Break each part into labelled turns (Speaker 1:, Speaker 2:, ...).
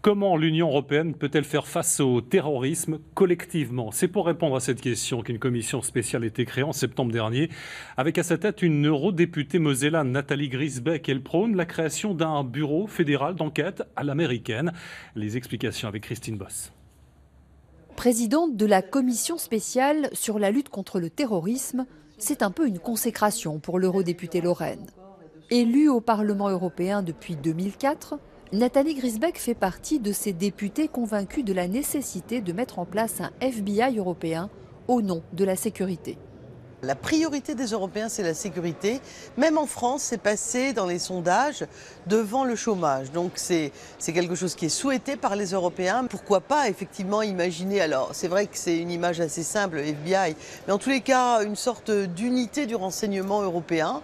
Speaker 1: Comment l'Union européenne peut-elle faire face au terrorisme collectivement? C'est pour répondre à cette question qu'une commission spéciale a été créée en septembre dernier, avec à sa tête une eurodéputée mosellane, Nathalie Griesbeck. Elle prône la création d'un bureau fédéral d'enquête à l'américaine. Les explications avec Christine Boss.
Speaker 2: Présidente de la commission spéciale sur la lutte contre le terrorisme, c'est un peu une consécration pour l'eurodéputée Lorraine. Élue au Parlement européen depuis 2004, Nathalie Griesbeck fait partie de ces députés convaincus de la nécessité de mettre en place un FBI européen au nom de la sécurité.
Speaker 3: La priorité des Européens, c'est la sécurité. Même en France, c'est passé dans les sondages devant le chômage. Donc c'est quelque chose qui est souhaité par les Européens. Pourquoi pas effectivement imaginer, alors c'est vrai que c'est une image assez simple, FBI, mais en tous les cas, une sorte d'unité du renseignement européen.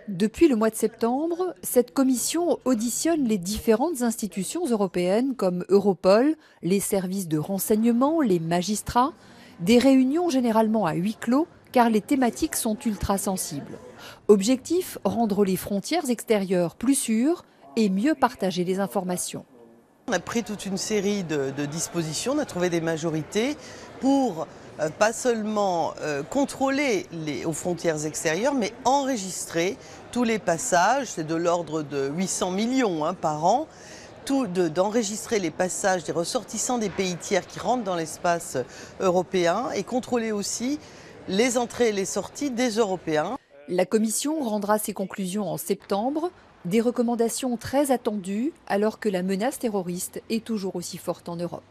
Speaker 2: Depuis le mois de septembre, cette commission auditionne les différentes institutions européennes comme Europol, les services de renseignement, les magistrats, des réunions généralement à huis clos car les thématiques sont ultra sensibles. Objectif, rendre les frontières extérieures plus sûres et mieux partager les informations.
Speaker 3: On a pris toute une série de dispositions, on a trouvé des majorités pour pas seulement contrôler aux frontières extérieures, mais enregistrer tous les passages, c'est de l'ordre de 800 millions par an, d'enregistrer les passages des ressortissants des pays tiers qui rentrent dans l'espace européen et contrôler aussi les entrées et les sorties des Européens.
Speaker 2: La Commission rendra ses conclusions en septembre, des recommandations très attendues alors que la menace terroriste est toujours aussi forte en Europe.